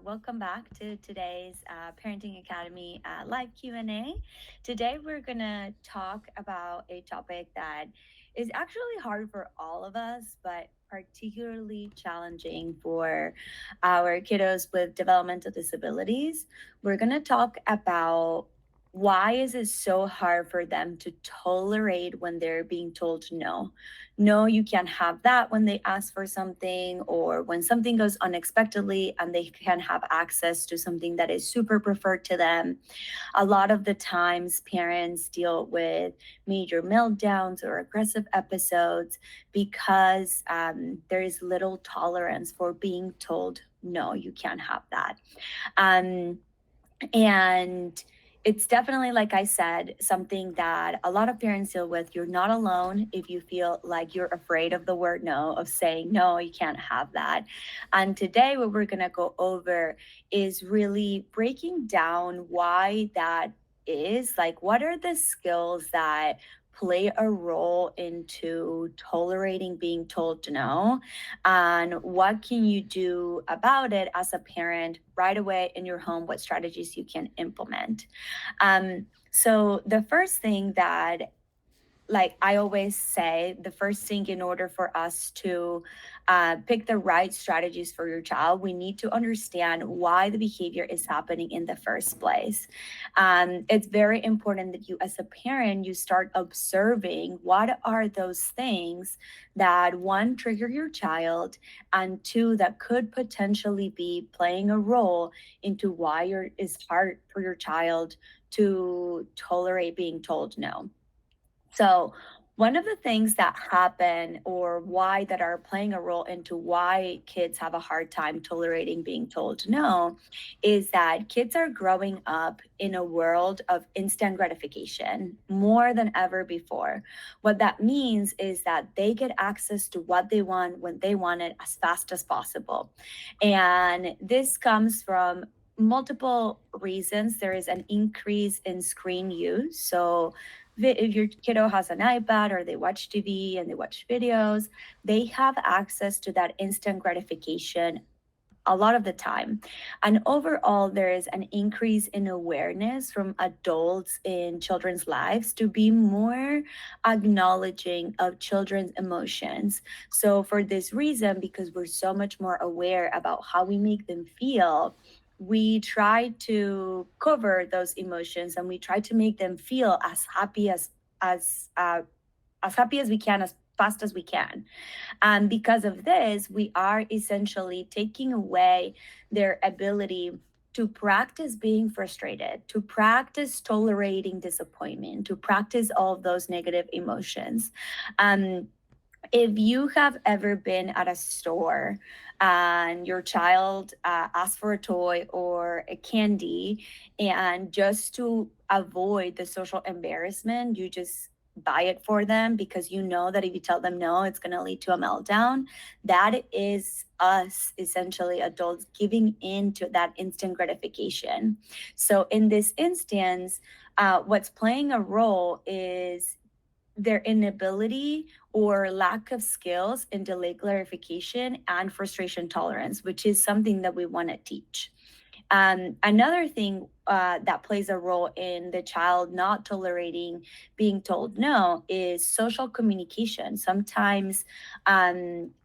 Welcome back to today's Parenting Academy live Q&A. Today we're going to talk about a topic that is actually hard for all of us, but particularly challenging for our kiddos with developmental disabilities. We're going to talk about why is it so hard for them to tolerate when they're being told no. No, you can't have that when they ask for something, or when something goes unexpectedly and they can have access to something that is super preferred to them. A lot of the times, parents deal with major meltdowns or aggressive episodes because there is little tolerance for being told, no, you can't have that. Um, and it's definitely, like I said, something that a lot of parents deal with. You're not alone if you feel like you're afraid of the word no, of saying, no, you can't have that. And today, what we're going to go over is really breaking down why that is. Like, what are the skills that play a role into tolerating being told no, and what can you do about it as a parent right away in your home, what strategies you can implement. So the first thing that, like I always say, the first thing in order for us to pick the right strategies for your child, we need to understand why the behavior is happening in the first place. It's very important that you, as a parent, you start observing what are those things that, one, trigger your child, and two, that could potentially be playing a role into why it's hard for your child to tolerate being told no. So, one of the things that happen, or why that are playing a role into why kids have a hard time tolerating being told no, is that kids are growing up in a world of instant gratification more than ever before. What that means is that they get access to what they want when they want it as fast as possible. And this comes from multiple reasons. There is an increase in screen use. So, if your kiddo has an iPad or they watch TV and they watch videos, they have access to that instant gratification a lot of the time. And overall, there is an increase in awareness from adults in children's lives to be more acknowledging of children's emotions. So, for this reason, because we're so much more aware about how we make them feel, we try to cover those emotions and we try to make them feel as uh, as happy as we can, as fast as we can. And because of this, we are essentially taking away their ability to practice being frustrated, to practice tolerating disappointment, to practice all of those negative emotions. Um, if you have ever been at a store and your child asks for a toy or a candy, and just to avoid the social embarrassment, you just buy it for them because you know that if you tell them no, it's going to lead to a meltdown. That is us, essentially, adults giving in to that instant gratification. So, in this instance, what's playing a role is their inability or lack of skills in delay clarification and frustration tolerance, which is something that we want to teach. Another thing that plays a role in the child not tolerating being told no is social communication. Sometimes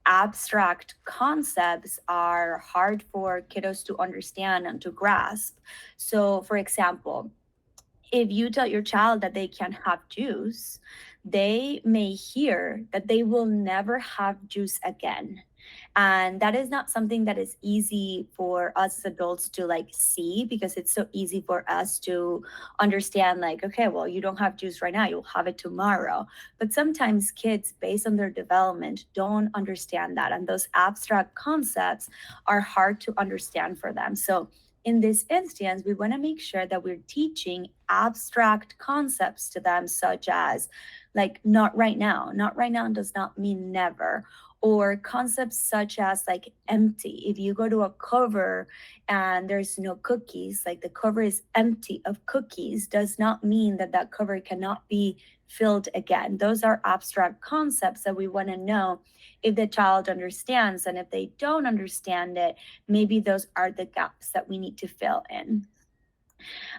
abstract concepts are hard for kiddos to understand and to grasp. So, for example, if you tell your child that they can have juice, they may hear that they will never have juice again. And that is not something that is easy for us as adults to like see, because it's so easy for us to understand, like, okay, well, you don't have juice right now, you'll have it tomorrow. But sometimes kids, based on their development, don't understand that. And those abstract concepts are hard to understand for them. So in this instance, we want to make sure that we're teaching abstract concepts to them, such as, like, not right now. Not right now does not mean never. Or concepts such as, like, empty. If you go to a cover and there's no cookies, like the cover is empty of cookies, does not mean that that cover cannot be filled again. Those are abstract concepts that we want to know if the child understands, and if they don't understand it, maybe those are the gaps that we need to fill in.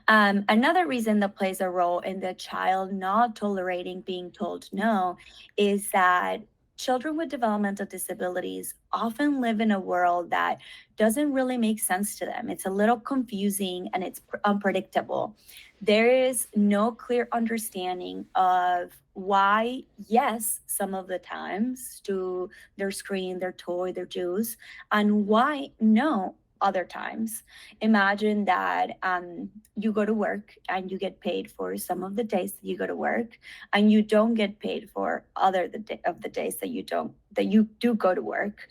Another reason that plays a role in the child not tolerating being told no is that children with developmental disabilities often live in a world that doesn't really make sense to them. It's a little confusing and it's unpredictable. There is no clear understanding of why, yes, some of the times to their screen, their toy, their juice, and why no other times. Imagine that you go to work and you get paid for some of the days that you go to work, and you don't get paid for of the days that you do go to work,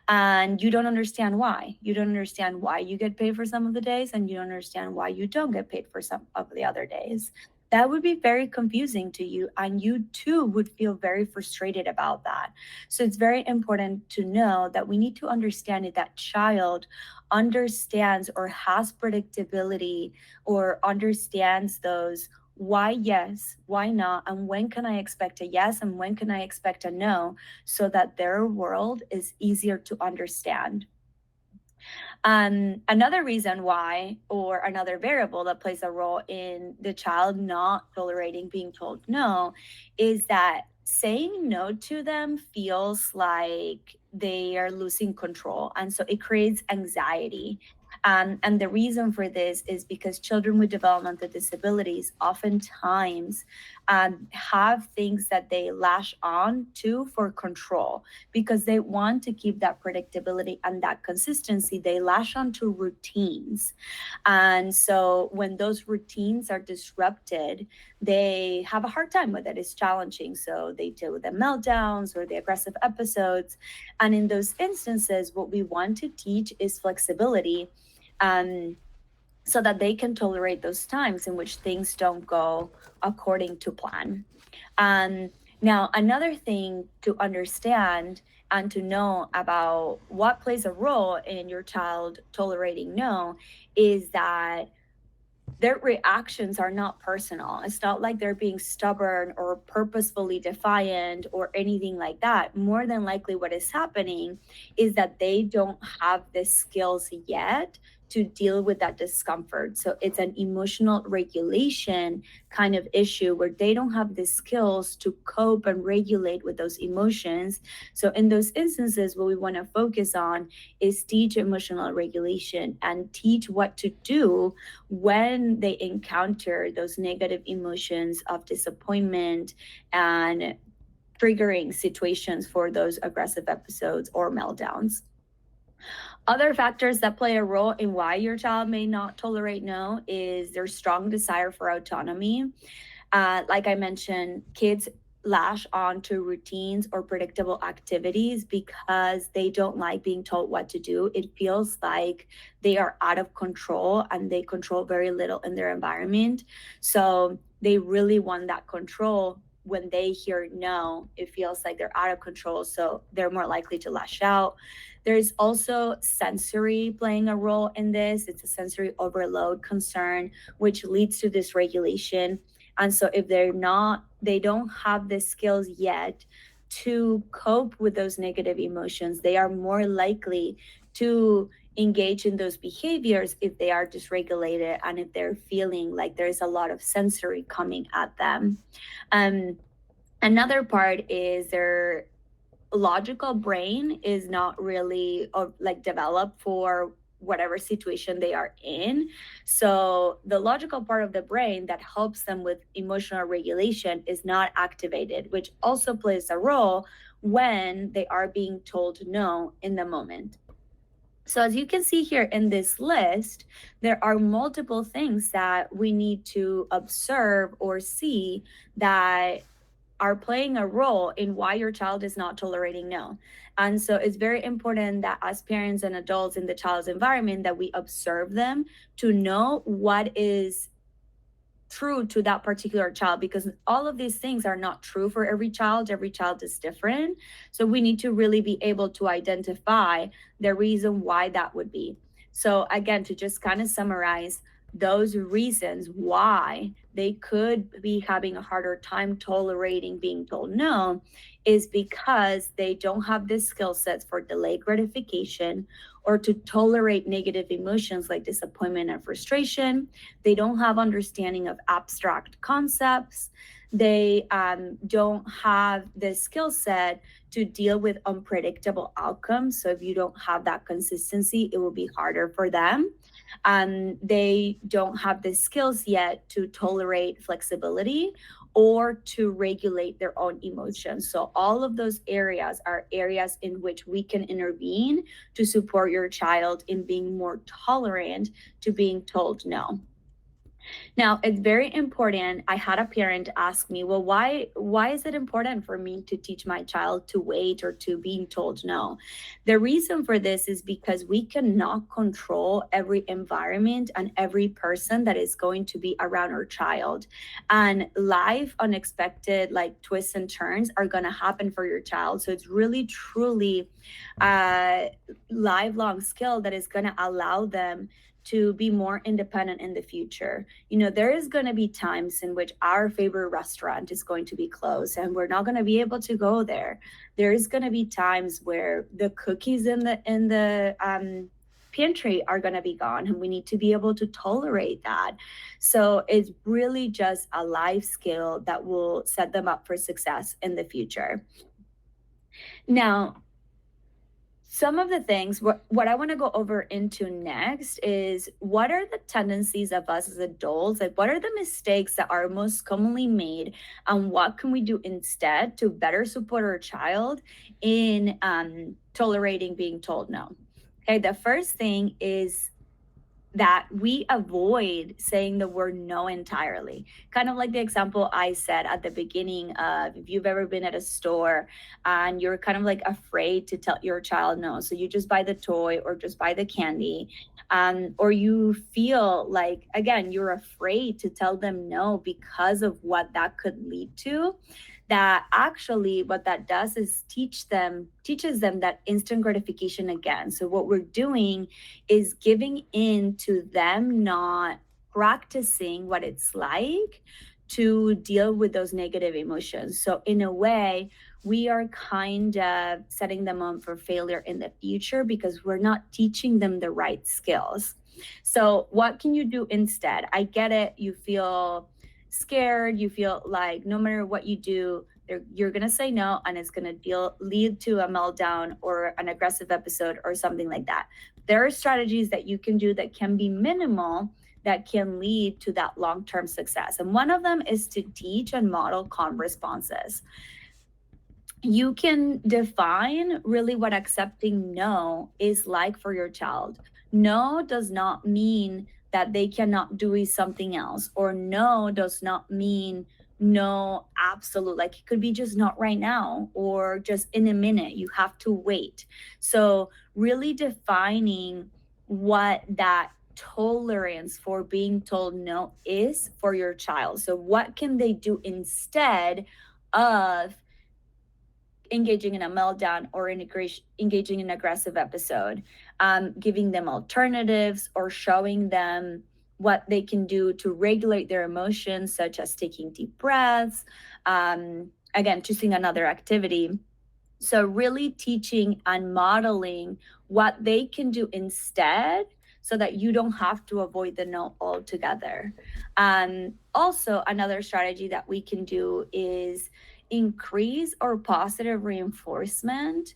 and you don't understand why. You don't understand why you get paid for some of the days, and you don't understand why you don't get paid for some of the other days. That would be very confusing to you, and you too would feel very frustrated about that. So it's very important to know that we need to understand it, that child understands or has predictability or understands those why yes, why not, and when can I expect a yes and when can I expect a no, so that their world is easier to understand. Another reason why, or another variable that plays a role in the child not tolerating being told no, is that saying no to them feels like they are losing control. And so it creates anxiety. And the reason for this is because children with developmental disabilities oftentimes have things that they lash on to for control, because they want to keep that predictability and that consistency. They lash onto routines. And so when those routines are disrupted, they have a hard time with it. It's challenging. So they deal with the meltdowns or the aggressive episodes. And in those instances, what we want to teach is flexibility. Um, so that they can tolerate those times in which things don't go according to plan. Um, Now, another thing to understand and to know about what plays a role in your child tolerating no is that their reactions are not personal. It's not like they're being stubborn or purposefully defiant or anything like that. More than likely, what is happening is that they don't have the skills yet to deal with that discomfort. So it's an emotional regulation kind of issue where they don't have the skills to cope and regulate with those emotions. So in those instances, what we want to focus on is teach emotional regulation and teach what to do when they encounter those negative emotions of disappointment and triggering situations for those aggressive episodes or meltdowns. Other factors that play a role in why your child may not tolerate no is their strong desire for autonomy. Like I mentioned, kids lash on to routines or predictable activities because they don't like being told what to do. It feels like they are out of control and they control very little in their environment. So they really want that control. When they hear no, it feels like they're out of control. So they're more likely to lash out. There's also sensory playing a role in this. It's a sensory overload concern, which leads to dysregulation. And so if they don't have the skills yet to cope with those negative emotions, they are more likely to engage in those behaviors if they are dysregulated and if they're feeling like there's a lot of sensory coming at them. Um, Another part is their logical brain is not really like developed for whatever situation they are in. So the logical part of the brain that helps them with emotional regulation is not activated, which also plays a role when they are being told no in the moment. So, as you can see here in this list, there are multiple things that we need to observe or see that are playing a role in why your child is not tolerating no. And so it's very important that as parents and adults in the child's environment that we observe them to know what is true to that particular child, because all of these things are not true for every child. Every child is different. So we need to really be able to identify the reason why that would be. So again, to just kind of summarize, those reasons why they could be having a harder time tolerating being told no is because they don't have the skill sets for delayed gratification or to tolerate negative emotions like disappointment and frustration. They don't have understanding of abstract concepts. They don't have the skill set to deal with unpredictable outcomes. So if you don't have that consistency, it will be harder for them. They don't have the skills yet to tolerate flexibility or to regulate their own emotions. So, all of those areas are areas in which we can intervene to support your child in being more tolerant to being told no. Now, it's very important. I had a parent ask me, "Well, why is it important for me to teach my child to wait or to being told no?" The reason for this is because we cannot control every environment and every person that is going to be around our child. And life unexpected like twists and turns are going to happen for your child. So it's really truly a lifelong skill that is going to allow them to be more independent in the future. There is going to be times in which our favorite restaurant is going to be closed and we're not going to be able to go there. There is going to be times where the cookies in the pantry are going to be gone and we need to be able to tolerate that. So it's really just a life skill that will set them up for success in the future. Now, some of the things what I want to go over into next is what are the tendencies of us as adults, like what are the mistakes that are most commonly made and what can we do instead to better support our child in tolerating being told no. Okay, the first thing is that we avoid saying the word no entirely. Kind of like the example I said at the beginning of if you've ever been at a store and you're kind of like afraid to tell your child no. So you just buy the toy or just buy the candy. Or you feel like, again, you're afraid to tell them no because of what that could lead to. That actually what that does is teaches them that instant gratification again. So what we're doing is giving in to them not practicing what it's like to deal with those negative emotions. So, in a way, we are kind of setting them up for failure in the future because we're not teaching them the right skills. So, what can you do instead? I get it. You feel scared. You feel like no matter what you do, you're going to say no and it's going to lead to a meltdown or an aggressive episode or something like that. There are strategies that you can do that can be minimal that can lead to that long-term success. And one of them is to teach and model calm responses. You can define really what accepting no is like for your child. No does not mean that they cannot do something else, or no does not mean no, absolute. Like it could be just not right now, or just in a minute, you have to wait. So, really defining what that tolerance for being told no is for your child. So, what can they do instead of engaging in a meltdown or engaging in an aggressive episode, giving them alternatives or showing them what they can do to regulate their emotions, such as taking deep breaths, again, choosing another activity. So, really teaching and modeling what they can do instead so that you don't have to avoid the no altogether. Also, another strategy that we can do is increase our positive reinforcement.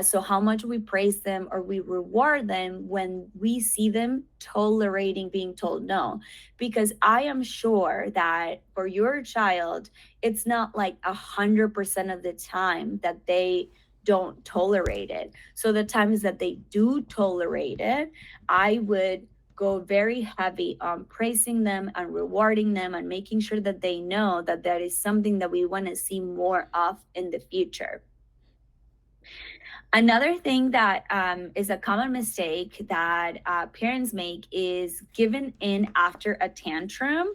So, how much we praise them or we reward them when we see them tolerating being told no. Because I am sure that for your child, it's not like 100% of the time that they don't tolerate it. So the times that they do tolerate it, I would go very heavy on praising them and rewarding them and making sure that they know that that is something that we want to see more of in the future. Another thing that is a common mistake that parents make is giving in after a tantrum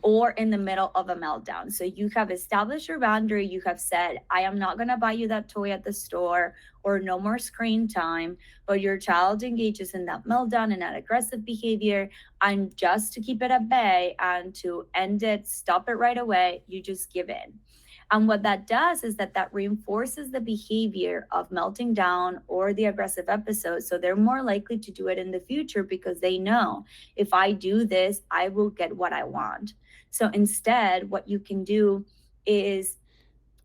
or in the middle of a meltdown. So you have established your boundary. You have said, I am not going to buy you that toy at the store or no more screen time. But your child engages in that meltdown and that aggressive behavior. And just to keep it at bay and to end it, stop it right away, you just give in. And what that does is that reinforces the behavior of melting down or the aggressive episode. So they're more likely to do it in the future because they know if I do this, I will get what I want. So instead, what you can do is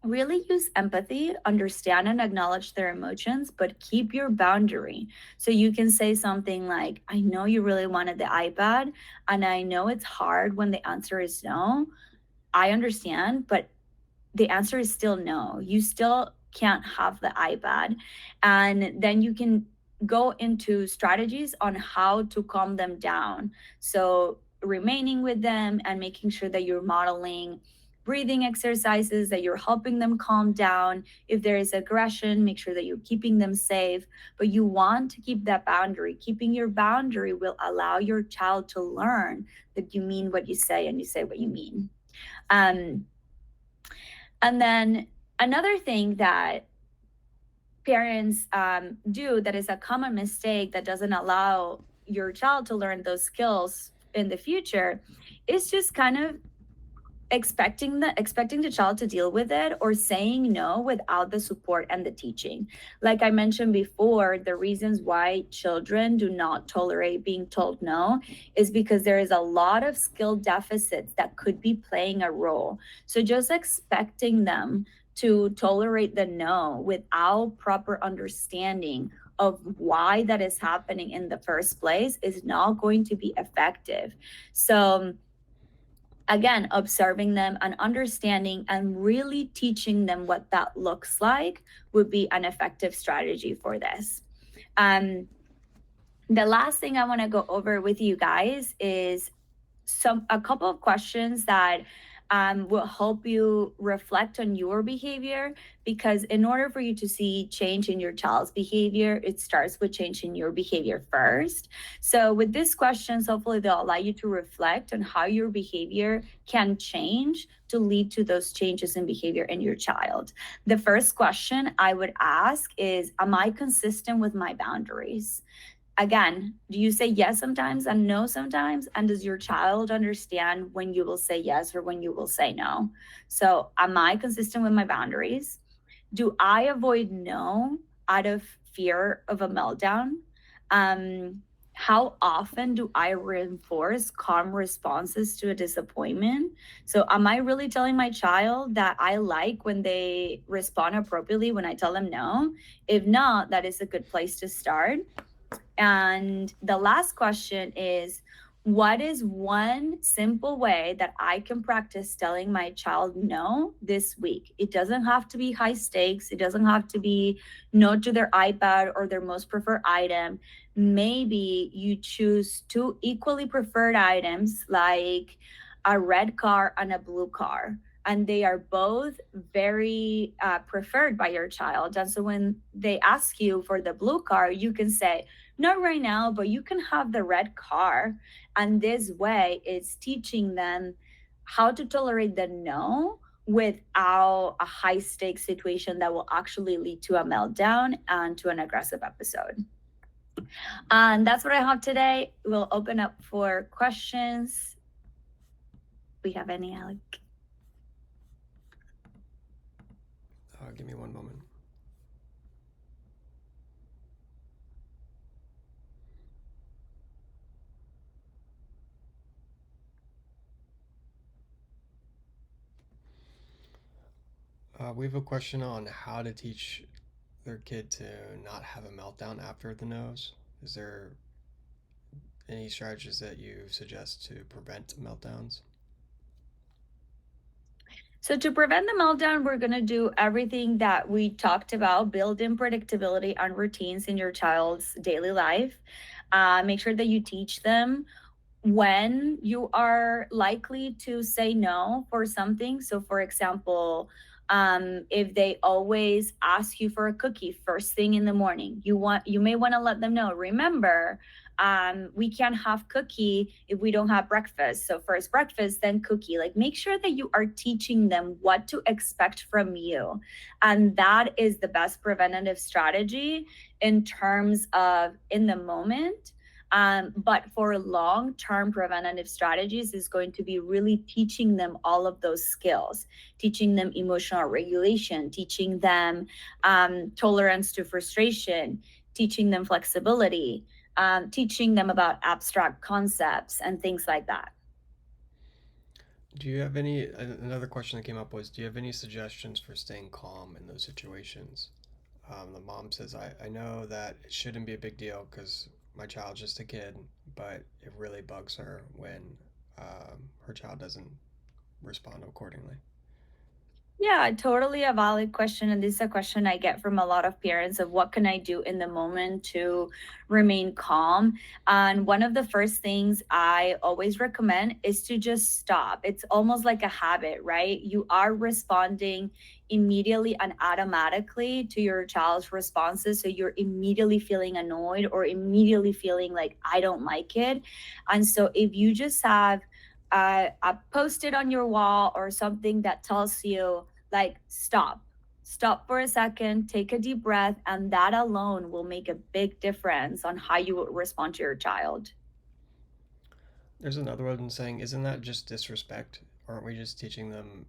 really use empathy, understand and acknowledge their emotions, but keep your boundary. So you can say something like, I know you really wanted the iPad, and I know it's hard when the answer is no. I understand, but the answer is still no. You still can't have the iPad. And then you can go into strategies on how to calm them down. So, remaining with them and making sure that you're modeling breathing exercises, that you're helping them calm down. If there is aggression, make sure that you're keeping them safe. But you want to keep that boundary. Keeping your boundary will allow your child to learn that you mean what you say and you say what you mean. Um, and then another thing that parents do that is a common mistake that doesn't allow your child to learn those skills in the future is just kind of expecting the child to deal with it or saying no without the support and the teaching. Like I mentioned before, the reasons why children do not tolerate being told no is because there is a lot of skill deficits that could be playing a role. So just expecting them to tolerate the no without proper understanding of why that is happening in the first place is not going to be effective. So again, observing them and understanding and really teaching them what that looks like would be an effective strategy for this. Um, the last thing I want to go over with you guys is a couple of questions that will help you reflect on your behavior, because in order for you to see change in your child's behavior, it starts with changing your behavior first. So with these questions, hopefully they'll allow you to reflect on how your behavior can change to lead to those changes in behavior in your child. The first question I would ask is, am I consistent with my boundaries? Again, do you say yes sometimes and no sometimes? And does your child understand when you will say yes or when you will say no? So, am I consistent with my boundaries? Do I avoid no out of fear of a meltdown? Um, how often do I reinforce calm responses to a disappointment? So, am I really telling my child that I like when they respond appropriately when I tell them no? If not, that is a good place to start. And the last question is, what is one simple way that I can practice telling my child no this week? It doesn't have to be high stakes. It doesn't have to be no to their iPad or their most preferred item. Maybe you choose two equally preferred items like a red car and a blue car. And they are both very preferred by your child. And so when they ask you for the blue car, you can say, not right now, but you can have the red car. And this way, it's teaching them how to tolerate the no without a high stakes situation that will actually lead to a meltdown and to an aggressive episode. And that's what I have today. We'll open up for questions. We have any, Alec? Give me one moment. We have a question on how to teach their kid to not have a meltdown after the nose. Is there any strategies that you suggest to prevent meltdowns? So, to prevent the meltdown, we're going to do everything that we talked about, build in predictability and routines in your child's daily life. Make sure that you teach them when you are likely to say no for something. So, for example, If they always ask you for a cookie first thing in the morning, you may want to let them know, remember, we can't have cookie if we don't have breakfast. So first breakfast, then cookie. Like make sure that you are teaching them what to expect from you. And that is the best preventative strategy in terms of in the moment. But for long term preventative strategies is going to be really teaching them all of those skills, teaching them emotional regulation, teaching them tolerance to frustration, teaching them flexibility, teaching them about abstract concepts and things like that. Do you have any? Another question that came up was, do you have any suggestions for staying calm in those situations? The mom says, I know that it shouldn't be a big deal because my child's just a kid, but it really bugs her when her child doesn't respond accordingly. Yeah, totally a valid question. And this is a question I get from a lot of parents of what can I do in the moment to remain calm. And one of the first things I always recommend is to just stop. It's almost like a habit, right? You are responding immediately and automatically to your child's responses. So you're immediately feeling annoyed or immediately feeling like, I don't like it. And so if you just have a post it on your wall or something that tells you, like, stop for a second, take a deep breath, and that alone will make a big difference on how you would respond to your child. There's another one saying, isn't that just disrespect? Aren't we just teaching them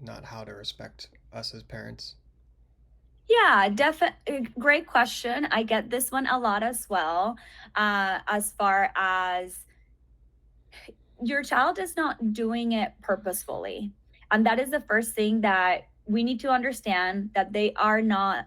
not how to respect us as parents? Yeah, definitely. Great question. I get this one a lot as well. As far as your child is not doing it purposefully. And that is the first thing that we need to understand, that they are not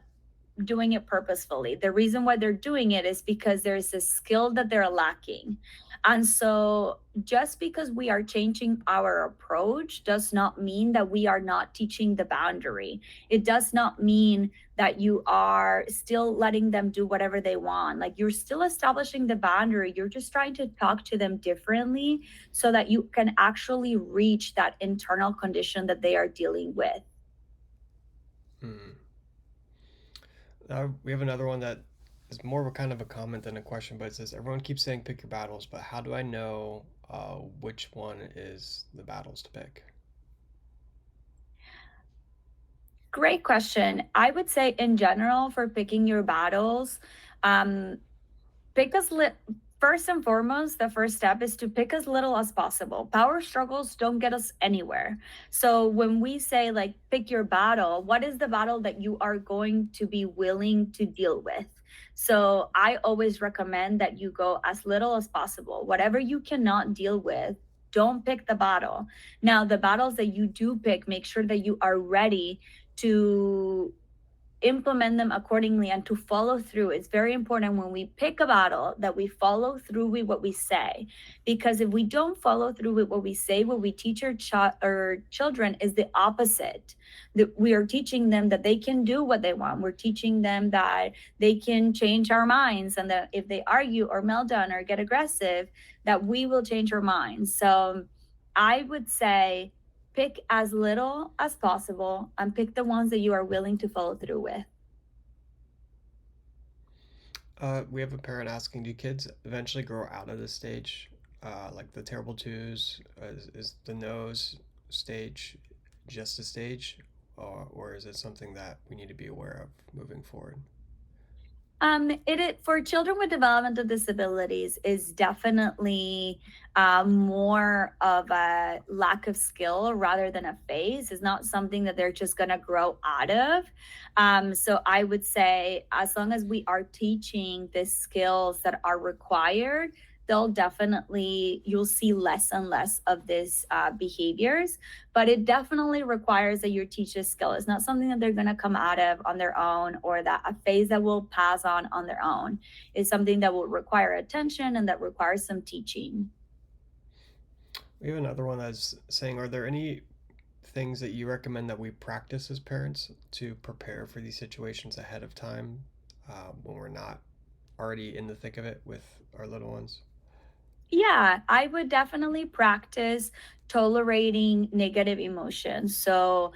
doing it purposefully. The reason why they're doing it is because there's a skill that they're lacking. And so, just because we are changing our approach does not mean that we are not teaching the boundary. It does not mean that you are still letting them do whatever they want. Like you're still establishing the boundary. You're just trying to talk to them differently so that you can actually reach that internal condition that they are dealing with. Hmm. We have another one that is more of a kind of a comment than a question, but it says, everyone keeps saying pick your battles, but how do I know which one is the battles to pick? Great question. I would say, in general, for picking your battles, um, pick as first and foremost, the first step is to pick as little as possible. Power struggles don't get us anywhere. So when we say, like, pick your battle, what is the battle that you are going to be willing to deal with? So I always recommend that you go as little as possible. Whatever you cannot deal with, don't pick the battle. Now, the battles that you do pick, make sure that you are ready to implement them accordingly and to follow through. It's very important when we pick a battle that we follow through with what we say. Because if we don't follow through with what we say, what we teach our children is the opposite. That we are teaching them that they can do what they want. We're teaching them that they can change our minds, and that if they argue or meltdown or get aggressive, that we will change our minds. So I would say pick as little as possible and pick the ones that you are willing to follow through with. We have a parent asking, do kids eventually grow out of this stage? Like the terrible twos, is the nose stage just a stage, or is it something that we need to be aware of moving forward? For children with developmental disabilities is definitely more of a lack of skill rather than a phase. It's not something that they're just going to grow out of. So I would say, as long as we are teaching the skills that are required, they'll definitely, you'll see less and less of these behaviors. But it definitely requires that you teach a skill. It's not something that they're going to come out of on their own, or that a phase that will pass on their own. It's something that will require attention and that requires some teaching. We have another one that's saying, are there any things that you recommend that we practice as parents to prepare for these situations ahead of time when we're not already in the thick of it with our little ones? Yeah, I would definitely practice tolerating negative emotions. So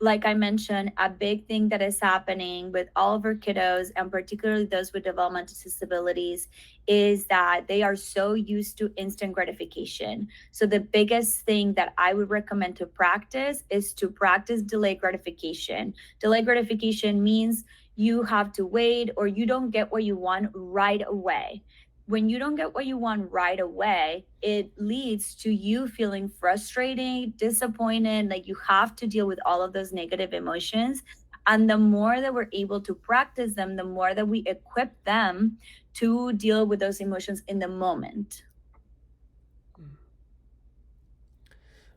like I mentioned, a big thing that is happening with all of our kiddos, and particularly those with developmental disabilities, is that they are so used to instant gratification. So, the biggest thing that I would recommend to practice is to practice delayed gratification. Delayed gratification means you have to wait or you don't get what you want right away. When you don't get what you want right away, it leads to you feeling frustrated, disappointed, like you have to deal with all of those negative emotions. And the more that we're able to practice them, the more that we equip them to deal with those emotions in the moment.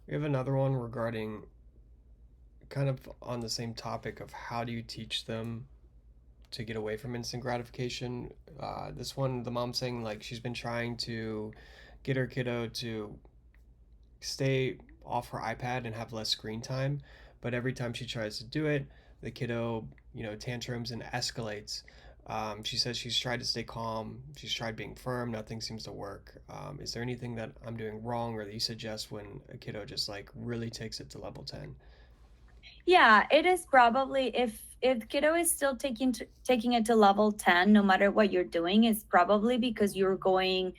We have another one regarding kind of on the same topic of how do you teach them to get away from instant gratification. This one, the mom's saying like she's been trying to get her kiddo to stay off her iPad and have less screen time, but every time she tries to do it, the kiddo, tantrums and escalates. She says she's tried to stay calm, she's tried being firm, nothing seems to work. Is there anything that I'm doing wrong or that you suggest when a kiddo just like really takes it to level 10? Yeah, it is probably, if kiddo is still taking it to level 10, no matter what you're doing, it's probably because you're going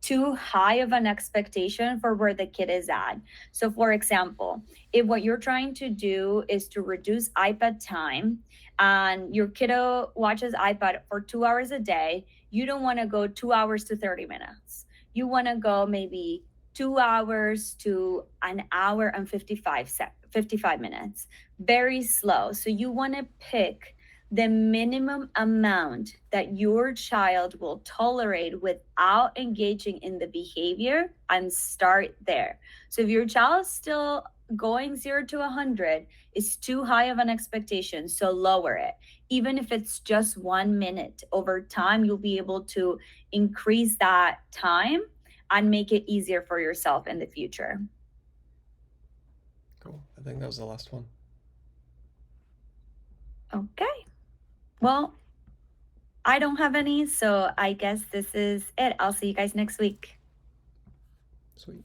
too high of an expectation for where the kid is at. So for example, if what you're trying to do is to reduce iPad time and your kiddo watches iPad for 2 hours a day, you don't want to go 2 hours to 30 minutes. You want to go maybe 2 hours to an hour and 55 minutes, very slow. So you want to pick the minimum amount that your child will tolerate without engaging in the behavior and start there. So if your child is still going 0 to 100, is too high of an expectation, so lower it. Even if it's just 1 minute, over time you'll be able to increase that time and make it easier for yourself in the future. Cool. I think that was the last one. Okay. Well, I don't have any, so I guess this is it. I'll see you guys next week. Sweet.